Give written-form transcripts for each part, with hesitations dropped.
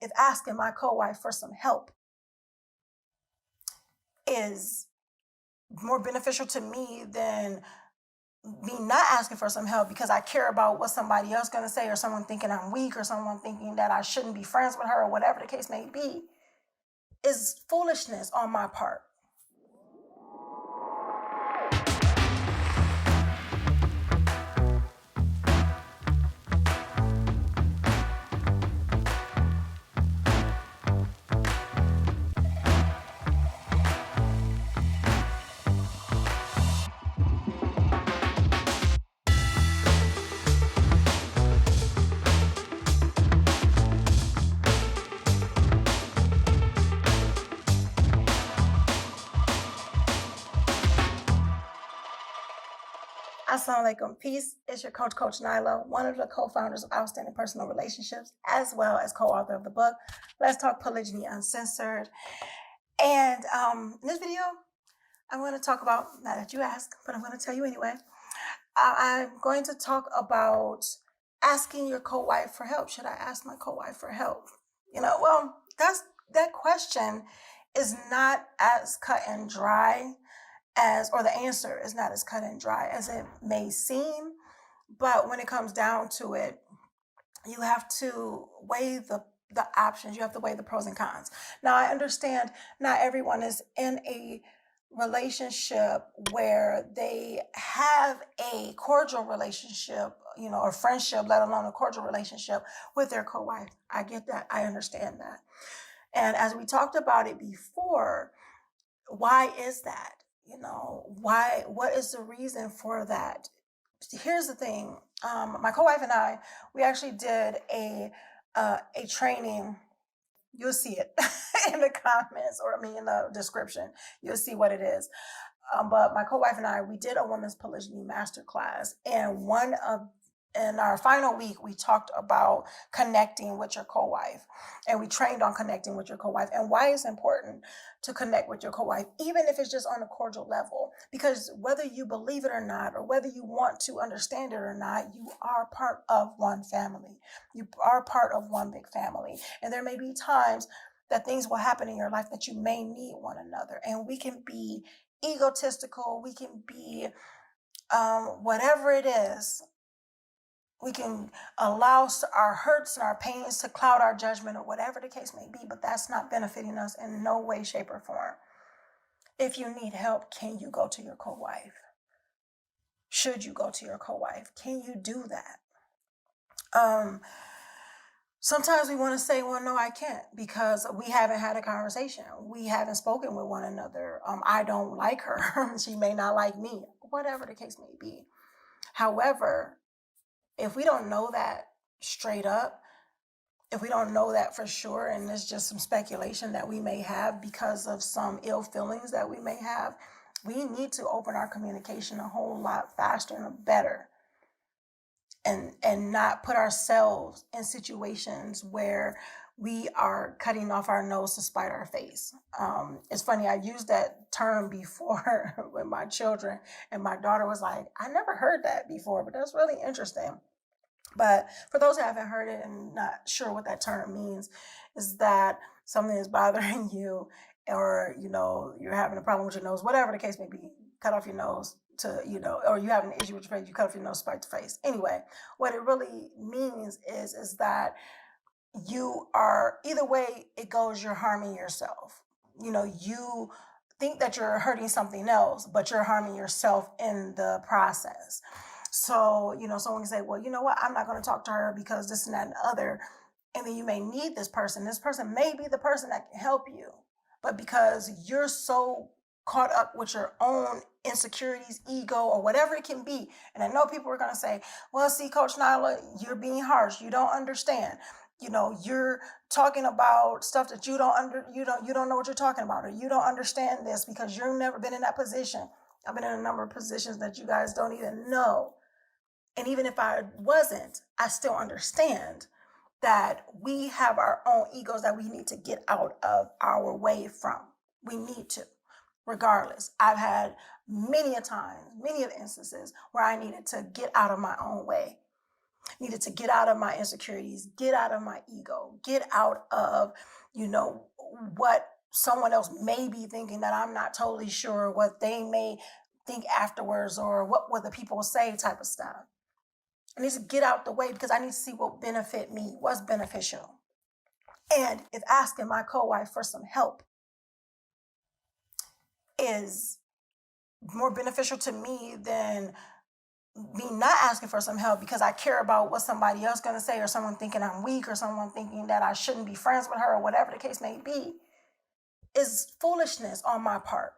if asking my co-wife for some help is more beneficial to me than me not asking for some help because I care about what somebody else going to say, or someone thinking I'm weak, or someone thinking that I shouldn't be friends with her, or whatever the case may be, is foolishness on my part. Assalamu alaikum. Peace. It's your coach, Coach Nyla, one of the co-founders of Outstanding Personal Relationships, as well as co-author of the book, Let's Talk Polygyny Uncensored. And in this video, I'm going to talk about, not that you asked, but I'm going to tell you anyway. I'm going to talk about asking your co-wife for help. Should I ask my co-wife for help? Well, that question is not as cut and dry or the answer is not as cut and dry as it may seem. But when it comes down to it, you have to weigh the options. You have to weigh the pros and cons. Now, I understand not everyone is in a relationship where they have a cordial relationship, or friendship, let alone a cordial relationship with their co-wife. I get that. I understand that. And as we talked about it before, why is that? What is the reason for that? Here's the thing. My co-wife and I, we actually did a training. You'll see it in the comments, or in the description. You'll see what it is. But my co-wife and I, we did a women's polygyny masterclass, and in our final week, we talked about connecting with your co-wife, and we trained on connecting with your co-wife and why it's important to connect with your co-wife, even if it's just on a cordial level, because whether you believe it or not, or whether you want to understand it or not, you are part of one family. You are part of one big family. And there may be times that things will happen in your life that you may need one another. And we can be egotistical. We can be whatever it is. We can allow our hurts and our pains to cloud our judgment, or whatever the case may be, but that's not benefiting us in no way, shape, or form. If you need help, can you go to your co-wife? Should you go to your co-wife? Can you do that? Sometimes we want to say, well, no, I can't, because we haven't had a conversation. We haven't spoken with one another. I don't like her. She may not like me, whatever the case may be. However, if we don't know that straight up, if we don't know that for sure, and it's just some speculation that we may have because of some ill feelings that we may have, we need to open our communication a whole lot faster and better, and not put ourselves in situations where we are cutting off our nose to spite our face. It's funny, I used that term before with my children, and my daughter was like, I never heard that before, but that's really interesting. But for those who haven't heard it and not sure what that term means, is that something is bothering you, or you're having a problem with your nose, whatever the case may be, cut off your nose or you have an issue with your face, you cut off your nose, spite the face. Anyway, what it really means is that you are, either way it goes, you're harming yourself. You think that you're hurting something else, but you're harming yourself in the process. So, someone can say, well, you know what, I'm not going to talk to her because this and that and the other. And then you may need this person. This person may be the person that can help you. But because you're so caught up with your own insecurities, ego, or whatever it can be. And I know people are going to say, well, see, Coach Nyla, you're being harsh. You don't understand. You're talking about stuff that you don't know what you're talking about, or you don't understand this because you've never been in that position. I've been in a number of positions that you guys don't even know. And even if I wasn't, I still understand that we have our own egos that we need to get out of our way from. We need to, regardless. I've had many instances where I needed to get out of my own way. Needed to get out of my insecurities, get out of my ego, get out of, what someone else may be thinking that I'm not totally sure, what they may think afterwards, or what will the people say type of stuff. I need to get out the way because I need to see what benefit me, what's beneficial. And if asking my co-wife for some help is more beneficial to me than me not asking for some help because I care about what somebody else going to say, or someone thinking I'm weak, or someone thinking that I shouldn't be friends with her, or whatever the case may be, is foolishness on my part.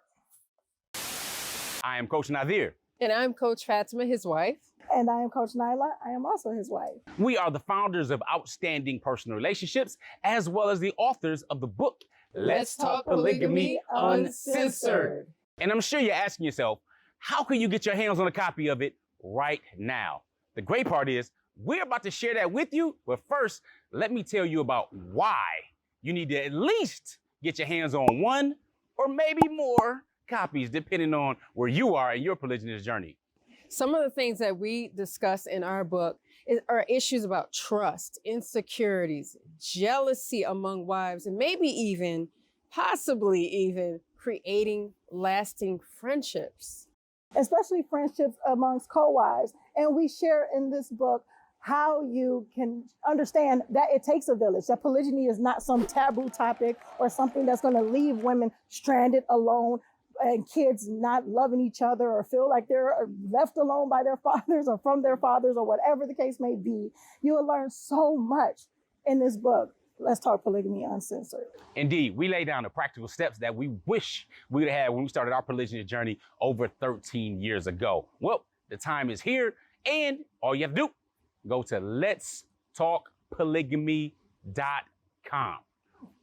I am Coach Nazir. And I'm Coach Fatimah, his wife. And I am Coach Nyla. I am also his wife. We are the founders of Outstanding Personal Relationships, as well as the authors of the book, Let's Talk Polygamy Uncensored. And I'm sure you're asking yourself, how can you get your hands on a copy of it right now? The great part is, we're about to share that with you, but first, let me tell you about why you need to at least get your hands on one or maybe more copies, depending on where you are in your polygynous journey. Some of the things that we discuss in our book are issues about trust, insecurities, jealousy among wives, and maybe even, possibly even, creating lasting friendships. Especially friendships amongst co-wives. And we share in this book how you can understand that it takes a village, that polygyny is not some taboo topic or something that's going to leave women stranded alone, and kids not loving each other or feel like they're left alone by their fathers or from their fathers, or whatever the case may be. You will learn so much in this book. Let's Talk Polygamy Uncensored. Indeed, we lay down the practical steps that we wish we would have had when we started our polygynous journey over 13 years ago. Well, the time is here, and all you have to do, go to letstalkpolygamy.com.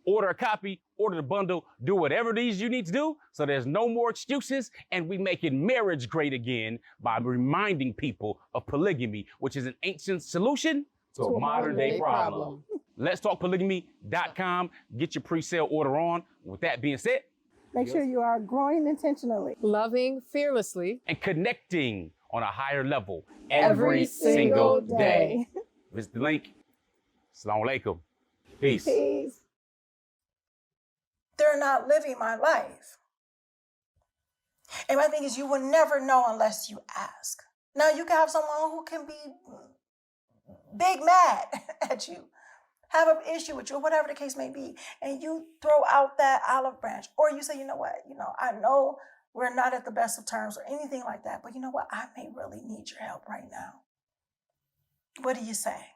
Order a copy, order the bundle, do whatever it is you need to do so there's no more excuses, and we making marriage great again by reminding people of polygamy, which is an ancient solution to a modern day problem. Let's talk polygamy.com. Get your pre-sale order on. With that being said, make sure you are growing intentionally, loving fearlessly, and connecting on a higher level every single day. Visit the link. Assalamu alaikum. Peace. Peace. They're not living my life. And my thing is, you will never know unless you ask. Now, you can have someone who can be big mad at you, have an issue with you, or whatever the case may be, and you throw out that olive branch, or you say, you know what, I know we're not at the best of terms or anything like that, but you know what, I may really need your help right now. What do you say?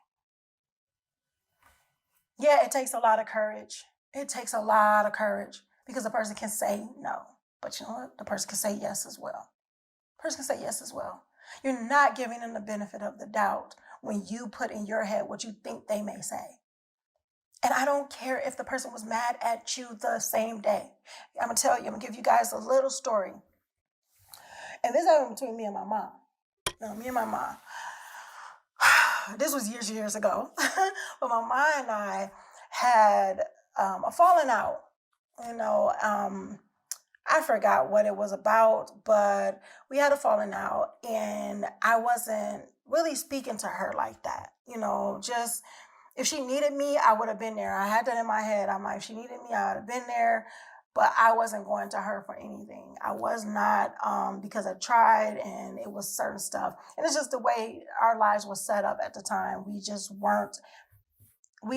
Yeah, it takes a lot of courage. It takes a lot of courage because the person can say no, but you know what? The person can say yes as well. The person can say yes as well. You're not giving them the benefit of the doubt when you put in your head what you think they may say. And I don't care if the person was mad at you the same day. I'm going to give you guys a little story. And this happened between me and my mom. Me and my mom. This was years ago. But my mom and I had a falling out. I forgot what it was about, but we had a falling out, and I wasn't really speaking to her like that. Just if she needed me, I would have been there. I had that in my head. I'm like, if she needed me, I would have been there, but I wasn't going to her for anything. I was not, because I tried, and it was certain stuff. And it's just the way our lives were set up at the time. We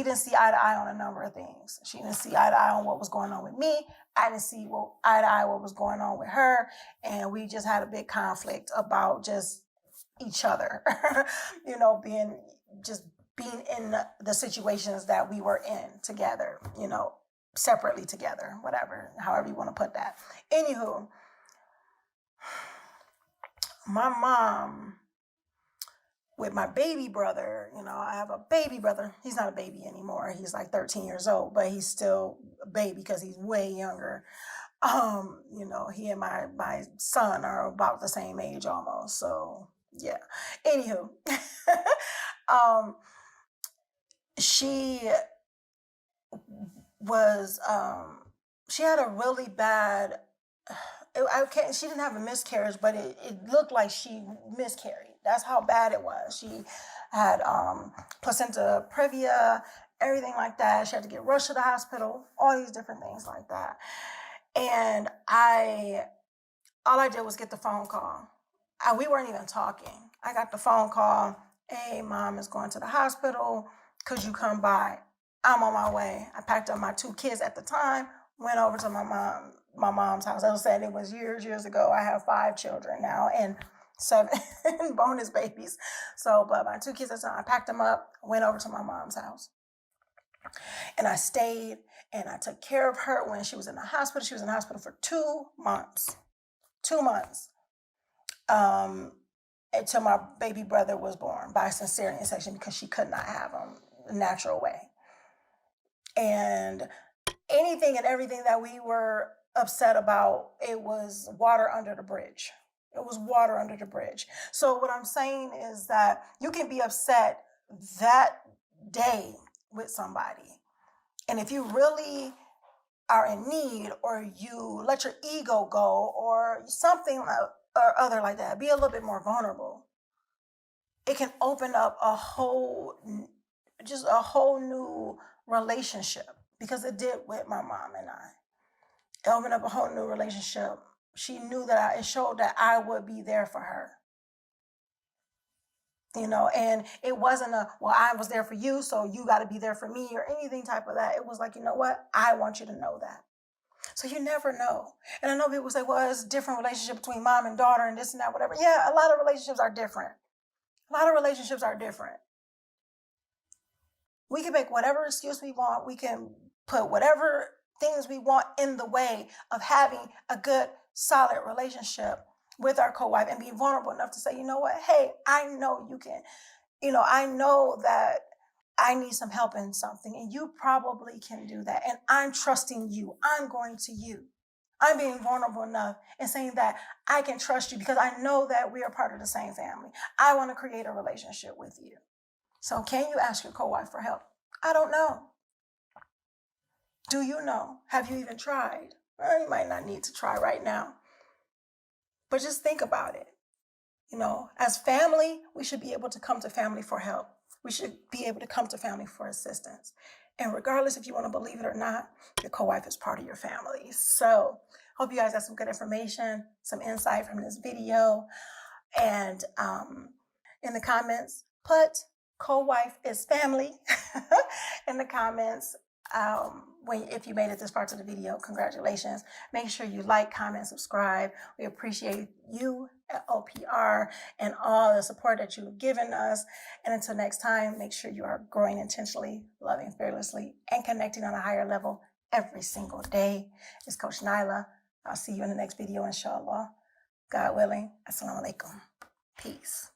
didn't see eye to eye on a number of things. She didn't see eye to eye on what was going on with me. I didn't see eye to eye what was going on with her. And we just had a big conflict about just each other, being in the situations that we were in together, separately together, whatever, however you want to put that. Anywho, my mom, with my baby brother, I have a baby brother. He's not a baby anymore. He's like 13 years old, but he's still a baby because he's way younger. He and my son are about the same age almost. So yeah. Anywho, she was, she had a really bad, she didn't have a miscarriage, but it looked like she miscarried. That's how bad it was. She had placenta previa, everything like that. She had to get rushed to the hospital, all these different things like that. And all I did was get the phone call. We weren't even talking. I got the phone call. Hey, mom is going to the hospital. Could you come by? I'm on my way. I packed up my 2 kids at the time, went over to my mom's house. I was saying it was years ago. I have 5 children now and 7 bonus babies. So, but my 2 kids at the time, I packed them up, went over to my mom's house. And I stayed and I took care of her when she was in the hospital. She was in the hospital for 2 months. 2 months. Until my baby brother was born by cesarean section because she could not have him the natural way. And anything and everything that we were upset about, it was water under the bridge. It was water under the bridge. So what I'm saying is that you can be upset that day with somebody. And if you really are in need, or you let your ego go, or something or other like that, be a little bit more vulnerable. It can open up a whole new relationship, because it did with my mom and I. It opened up a whole new relationship. She knew that it showed that I would be there for her. And it wasn't well, I was there for you, so you got to be there for me, or anything type of that. It was like, you know what? I want you to know that. So you never know. And I know people say, well, it's a different relationship between mom and daughter and this and that, whatever. Yeah, a lot of relationships are different. We can make whatever excuse we want. We can put whatever things we want in the way of having a good, solid relationship with our co-wife, and be vulnerable enough to say, you know what? Hey, I know you can, I know that I need some help in something, and you probably can do that. And I'm trusting you. I'm going to you. I'm being vulnerable enough and saying that I can trust you because I know that we are part of the same family. I want to create a relationship with you. So can you ask your co-wife for help? I don't know. Do you know? Have you even tried? Well, you might not need to try right now. But just think about it. As family, we should be able to come to family for help. We should be able to come to family for assistance. And regardless if you want to believe it or not, your co-wife is part of your family. So hope you guys got some good information, some insight from this video. And in the comments, put co-wife is family in the comments. If you made it this far to the video, congratulations. Make sure you like, comment, subscribe. We appreciate you at OPR and all the support that you've given us. And until next time, make sure you are growing intentionally, loving fearlessly, and connecting on a higher level every single day. It's Coach Nyla. I'll see you in the next video, inshallah. God willing. Assalamu alaikum. Peace.